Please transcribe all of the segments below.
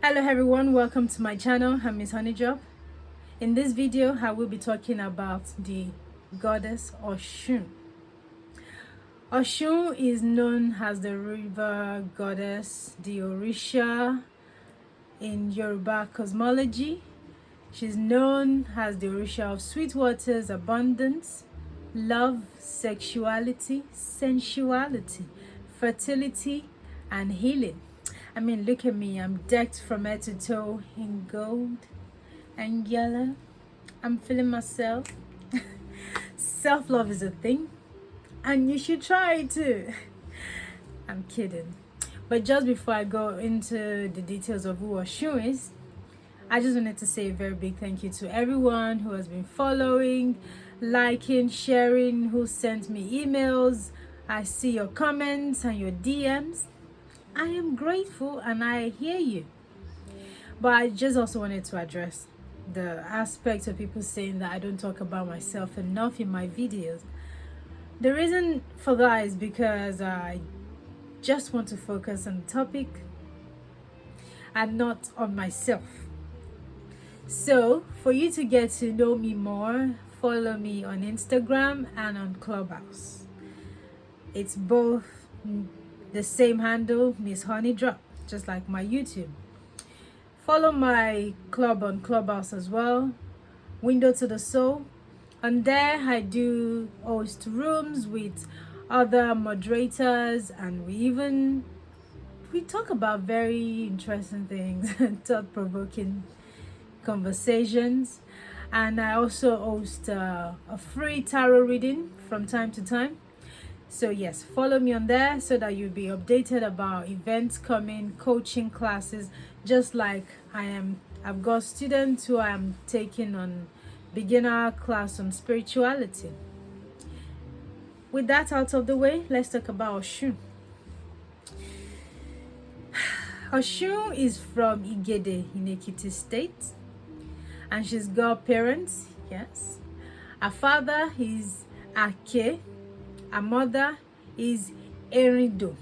Hello everyone, welcome to my channel. I'm Miss Honeydrop. In this video I will be talking about the goddess Osun. Osun is known as the river goddess, the Orisa in Yoruba cosmology. She's known as the Orisa of sweet waters, abundance, love, sexuality, sensuality, fertility, and healing. I mean, look at me. I'm decked from head to toe in gold and yellow. I'm feeling myself. Self-love is a thing, and you should try it too. I'm kidding. But just before I go into the details of who Osun is, I just wanted to say a very big thank you to everyone who has been following, liking, sharing, who sent me emails. I see your comments and your DMs. I am grateful and I hear you. But I just also wanted to address the aspect of people saying that I don't talk about myself enough in my videos. The reason for that is because I just want to focus on the topic and not on myself. So for you to get to know me more, follow me on Instagram and on Clubhouse. It's both the same handle, Miss Honeydrop, just like my YouTube. Follow my club on Clubhouse as well, Window to the Soul. And there I do host rooms with other moderators, and we talk about very interesting things, thought-provoking conversations. And I also host a free tarot reading from time to time. So yes, follow me on there so that you'll be updated about events coming, coaching classes, just like I've got students who I'm taking on beginner class on spirituality. With that out of the way, let's talk about Osun. Osun is from Igede in Ekiti State, and she's got parents, yes. Her father is Ake. Her mother is Erido,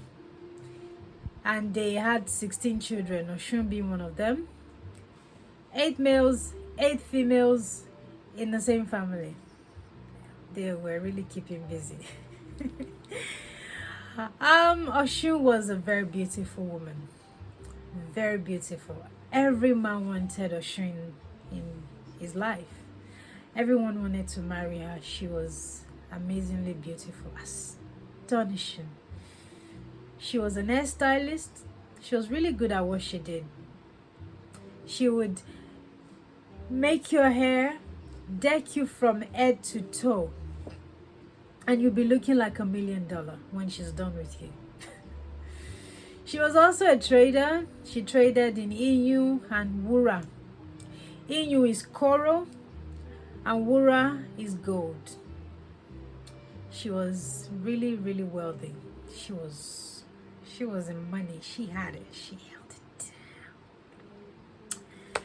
and they had 16 children, Osun being one of them. 8 males, 8 females in the same family. They were really keeping busy. Osun was a very beautiful woman, very beautiful. Every man wanted Osun in his life. Everyone wanted to marry her. She was amazingly beautiful, astonishing. She was an hairstylist. She was really good at what she did. She would make your hair, deck you from head to toe, and you'll be looking like $1 million when she's done with you. She was also a trader. She traded in Iyun and Wura. Iyun is coral and Wura is gold. She was really, really wealthy. She was in money. She had it. She held it down.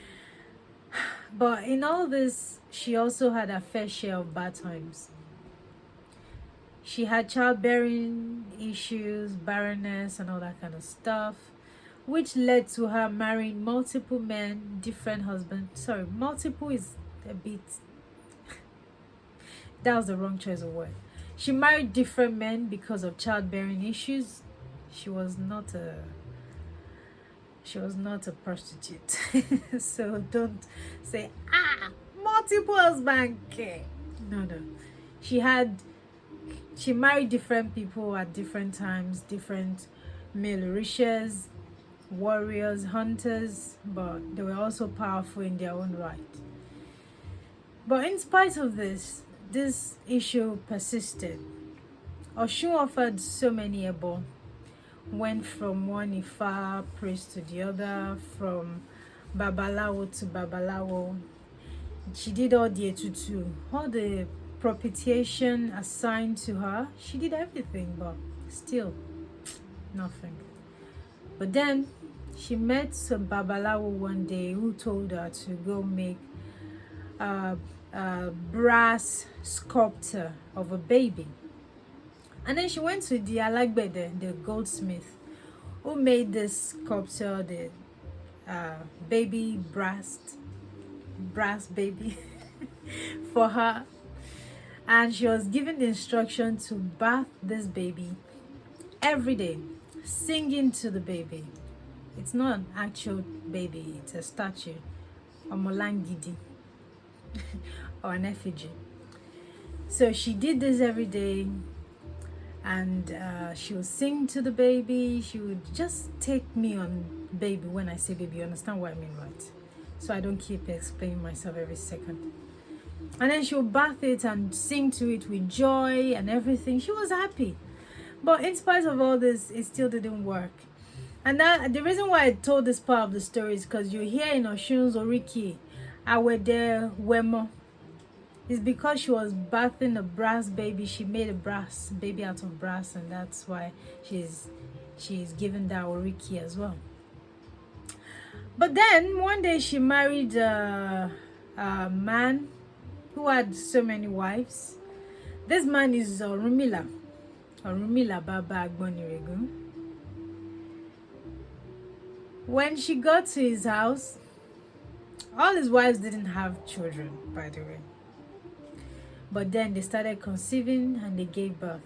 But in all this, she also had a fair share of bad times. She had childbearing issues, barrenness, and all that kind of stuff, which led to her marrying multiple men, different husbands. Sorry, multiple is a bit... that was the wrong choice of word. She married different men because of childbearing issues. She was not a prostitute. So don't say, multiple husbands. No. She married different people at different times, different male Orishas, warriors, hunters, but they were also powerful in their own right. But in spite of this issue persisted. Osun offered so many ebo, went from one Ifa priest to the other, from babalawo to babalawo. She did all the etutu, all the propitiation assigned to her. She did everything, but still nothing. But then she met some babalawo one day who told her to go make a brass sculpture of a baby. And then she went to the Alagbede, the goldsmith, who made this sculpture, baby brass baby for her, and she was given the instruction to bath this baby every day, singing to the baby. It's not an actual baby, it's a statue, a molangidi, or an effigy. So she did this every day, and she would sing to the baby. She would just take me on baby. When I say baby, you understand what I mean, right? So I don't keep explaining myself every second. And then she would bath it and sing to it with joy and everything. She was happy. But in spite of all this, it still didn't work. And that the reason why I told this part of the story is because you hear in Osun's Oriki, awede wemo. It's because she was bathing a brass baby. She made a brass baby out of brass, and that's why she's given that Oriki as well. But then one day she married a man who had so many wives. This man is Orunmila Baba Agboniregun. When she got to his house, all his wives didn't have children, by the way. But then they started conceiving and they gave birth.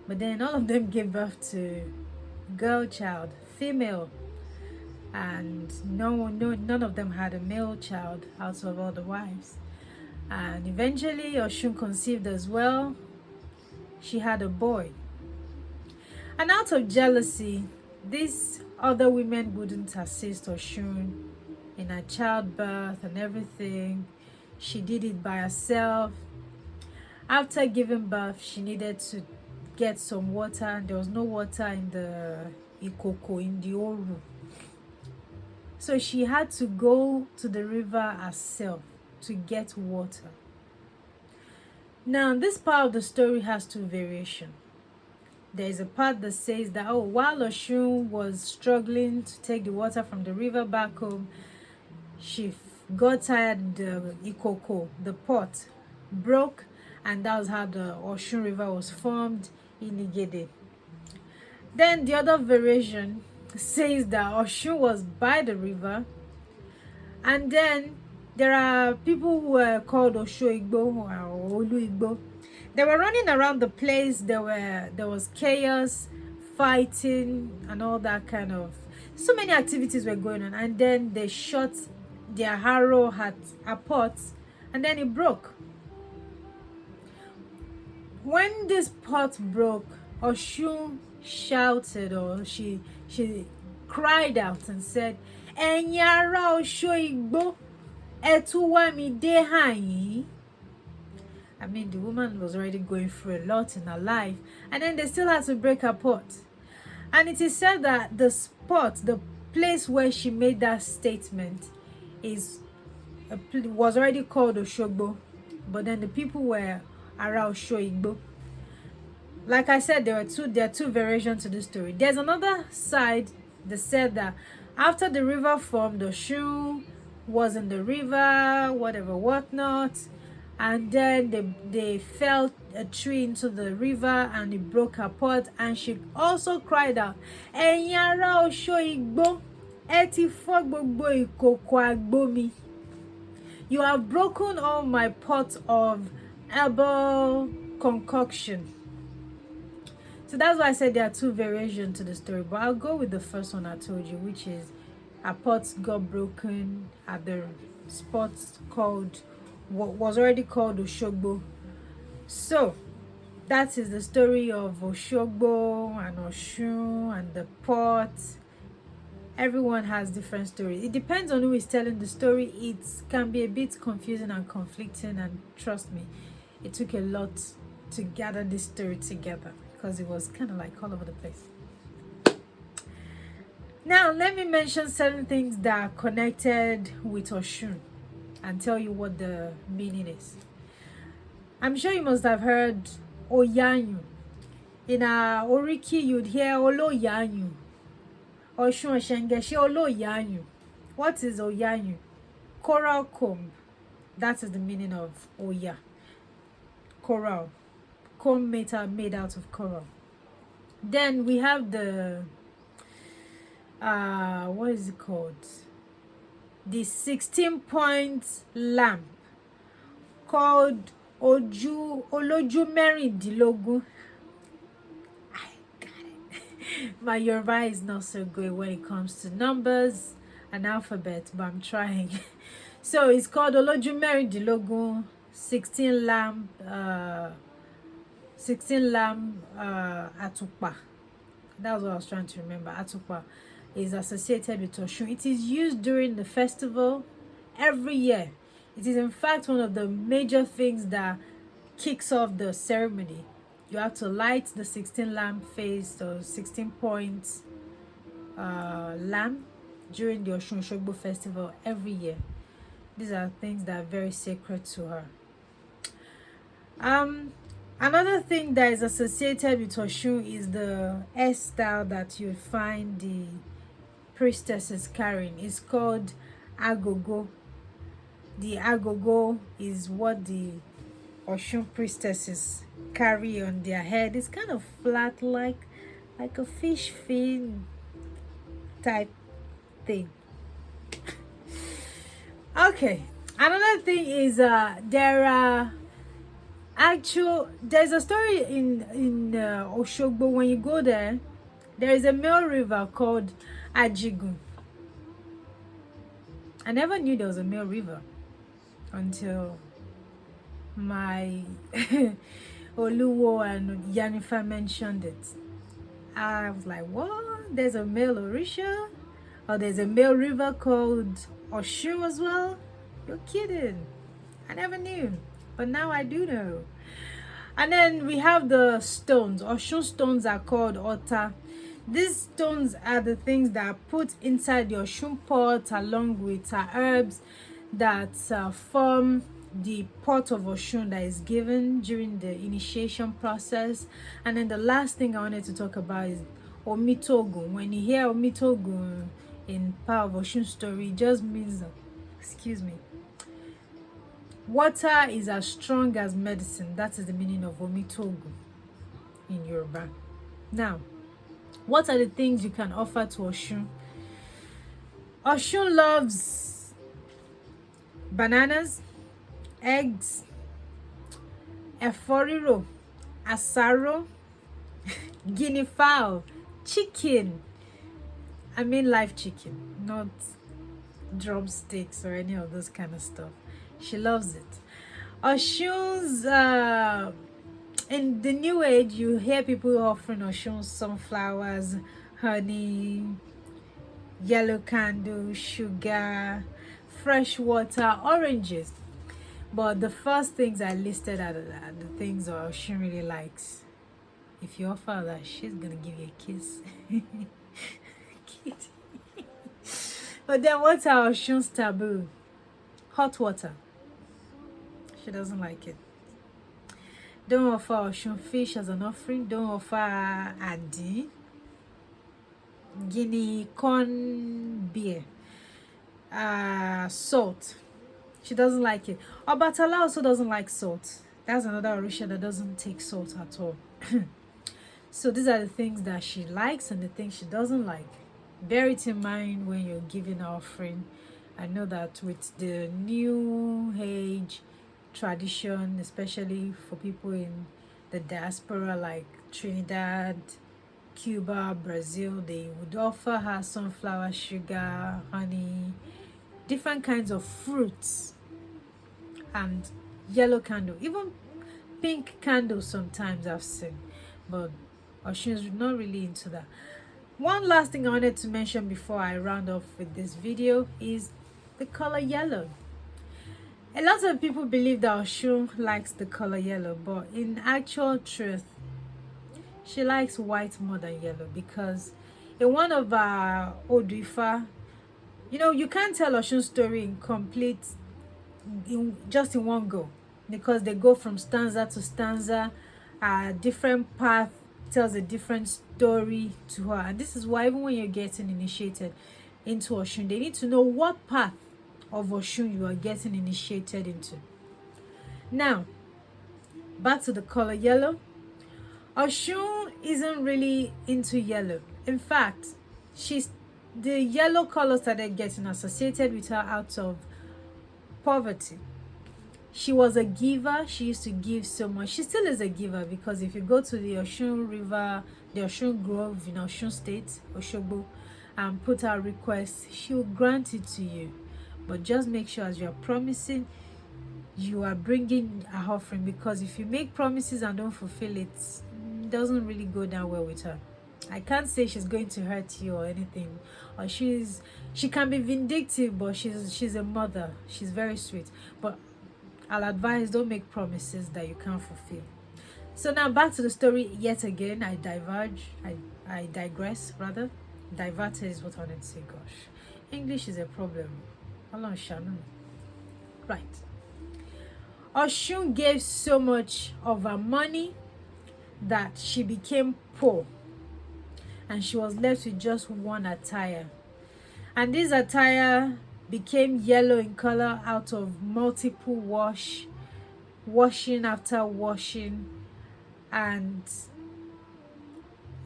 But then all of them gave birth to girl child, female. And none of them had a male child out of all the wives. And eventually Osun conceived as well. She had a boy. And out of jealousy, these other women wouldn't assist Osun in her childbirth and everything. She did it by herself. After giving birth, she needed to get some water, and there was no water in the ikoko, in the oru. So she had to go to the river herself to get water. Now, this part of the story has two variations. There is a part that says that, while Osun was struggling to take the water from the river back home, she got tired, the ikoko, the pot, broke, and that was how the Osun River was formed in Igede. Then the other variation says that Osun was by the river, and then there are people who were called Oshoigbo or Oluigbo. They were running around the place. There was chaos, fighting, and all that kind of. So many activities were going on, and then they shot their arrow at a pot, and then it broke. When this pot broke, Osun shouted, or she cried out and said, "Ẹ̀yin ará Oshoigbo, ẹ tún wá mi dé hàyín." I mean, the woman was already going through a lot in her life, and then they still had to break her pot. And it is said that the spot, the place where she made that statement, was already called Oshogbo, but then the people were Ara Oshoigbo. Like I said, there are two variations to the story. There's another side that said that after the river formed, Osun was in the river, whatnot, and then they fell a tree into the river and it broke her pot, and she also cried out, "Ẹ̀yin ará Oshoigbo, ẹ ti fọ́ gbogbo ìkòkò àgbo mi. You have broken all my pot of herbal concoction." So that's why I said there are two variations to the story, but I'll go with the first one I told you, which is a pot got broken at the spot called, what was already called Oshogbo. So that is the story of Oshogbo and Osun and the pot. Everyone has different stories. It depends on who is telling the story. It can be a bit confusing and conflicting, and trust me, it took a lot to gather this story together because it was kind of like all over the place. Now, let me mention certain things that are connected with Osun and tell you what the meaning is. I'm sure you must have heard Oyayun. In our Oriki, you'd hear oloyayun. Osun osengese oloyayun. What is oyayun? Coral comb. That is the meaning of Oya. Coral. Comb made out of coral. Then we have the what is it called? the 16-point lamp called Oloju Merindilogun. I got it. My Yoruba is not so good when it comes to numbers and alphabet, but I'm trying. So it's called Oloju Merindilogun 16 lamp atupa. That's what I was trying to remember. Atupa is associated with Osun. It is used during the festival every year. It is in fact one of the major things that kicks off the ceremony. You have to light the 16 lamp face or 16 points lamp during the Osun Osogbo festival every year. These are things that are very sacred to her. Another thing that is associated with Osun is the hairstyle that you find the priestesses carrying. It's called agogo. The agogo is what the Osun priestesses carry on their head. It's kind of flat, like a fish fin type thing. Okay, another thing is there's a story in Osogbo. When you go there is a male river called Ajigun. I never knew there was a male river until my Oluwo and Iyanifa mentioned it. I was like, what? There's a male Orisha? Or there's a male river called Osun as well? You're kidding. I never knew. But now I do know. And then we have the stones. Osun stones are called Ota. These stones are the things that are put inside the Osun pot along with herbs that form the pot of Osun that is given during the initiation process. And then the last thing I wanted to talk about is Omitogun. When you hear Omitogun in Power of Osun story, it just means, excuse me, water is as strong as medicine. That is the meaning of Omitogun in Yoruba. Now, what are the things you can offer to Osun? Osun loves bananas, eggs, eforiro, asaro, guinea fowl, chicken. I mean live chicken, not drumsticks or any of those kind of stuff. She loves it. Osun's in the new age, you hear people offering Osun sunflowers, honey, yellow candle, sugar, fresh water, oranges. But the first things I listed are the things Osun really likes. If you offer that, she's gonna give you a kiss. But then what's our Osun's taboo? Hot water. She doesn't like it. Don't offer Osun fish as an offering. Don't offer adi, guinea corn beer, salt. She doesn't like it. Obatala also doesn't like salt. That's another Orisha that doesn't take salt at all. So these are the things that she likes and the things she doesn't like. Bear it in mind when you're giving an offering. I know that with the new age tradition, especially for people in the diaspora like Trinidad, Cuba, Brazil, they would offer her sunflower, sugar, honey, different kinds of fruits, and yellow candle, even pink candles sometimes I've seen, but Osun's not really into that. One last thing I wanted to mention before I round off with this video is the color yellow. A lot of people believe that Osun likes the color yellow, but in actual truth, she likes white more than yellow, because in one of our Odifa, you can't tell Osun's story in complete, just in one go, because they go from stanza to stanza. A different path tells a different story to her, and this is why even when you're getting initiated into Osun, they need to know what path of Osun you are getting initiated into. Now, back to the color yellow. Osun isn't really into yellow. In fact, she's the yellow color started getting associated with her out of poverty. She was a giver. She used to give so much. She still is a giver, because if you go to the Osun River, the Osun Grove in Osun State, Oshogbo, and put out requests, she will grant it to you. But just make sure, as you are promising, you are bringing a offering, because if you make promises and don't fulfill it, it doesn't really go down well with her. I can't say she's going to hurt you or anything, or she can be vindictive, but she's a mother. She's very sweet, but I'll advise, don't make promises that you can't fulfill. So now back to the story yet again. I digress rather. Diverted is what I wanted to say. Gosh, English is a problem. Right. Osun gave so much of her money that she became poor, and she was left with just one attire. And this attire became yellow in color out of multiple washing after washing, and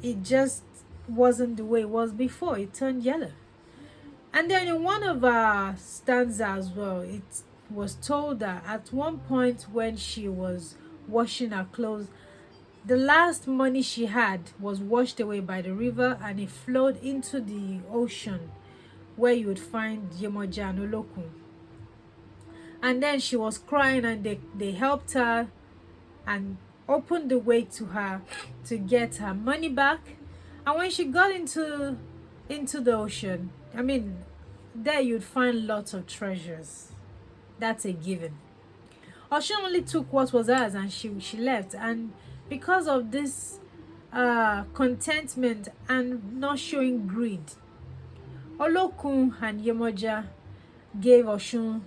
it just wasn't the way it was before. It turned yellow. And then in one of our stanzas as well, it was told that at one point when she was washing her clothes, the last money she had was washed away by the river, and it flowed into the ocean, where you would find Yemoja and Olokun. And then she was crying, and they helped her and opened the way to her to get her money back. And when she got into the ocean, I mean, there you'd find lots of treasures. That's a given. Osun only took what was hers, and she left. And because of this contentment and not showing greed, Olokun and Yemoja gave Osun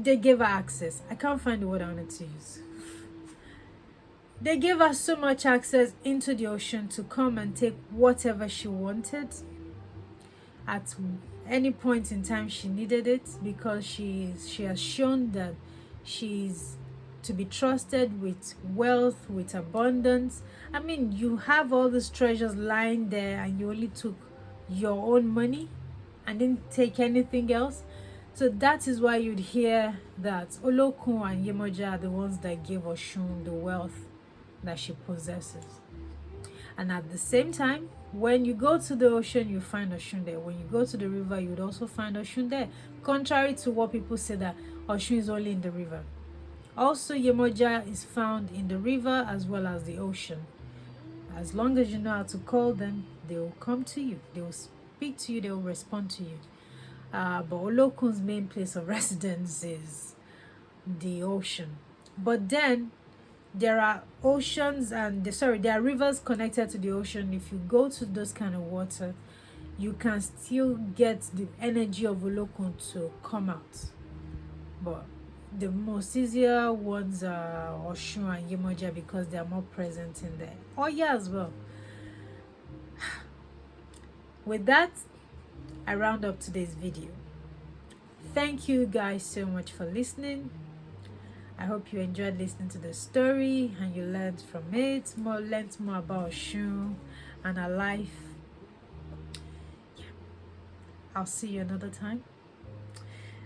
they gave her access. I can't find the word I wanted to use. They gave her so much access into the ocean to come and take whatever she wanted at any point in time she needed it, because she has shown that she's to be trusted with wealth, with abundance. I mean, you have all these treasures lying there, and you only took your own money and didn't take anything else. So that is why you'd hear that Olokun and Yemoja are the ones that gave Osun the wealth that she possesses. And at the same time, when you go to the ocean, you find Osun there. When you go to the river, you would also find Osun there. Contrary to what people say, that Osun is only in the river. Also, Yemoja is found in the river as well as the ocean. As long as you know how to call them, they will come to you. They will speak to you. They will respond to you. But Olokun's main place of residence is the ocean. But then there are there are rivers connected to the ocean. If you go to those kind of water, you can still get the energy of Olokun to come out. But the most easier ones are Osun and Yemoja, because they are more present in there. Oya as well. With that, I round up today's video. Thank you guys so much for listening. I hope you enjoyed listening to the story and you learned from it, learned more about Osun and her life. Yeah. I'll see you another time.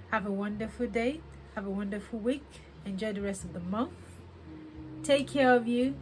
Have a wonderful day. Have a wonderful week. Enjoy the rest of the month. Take care of you.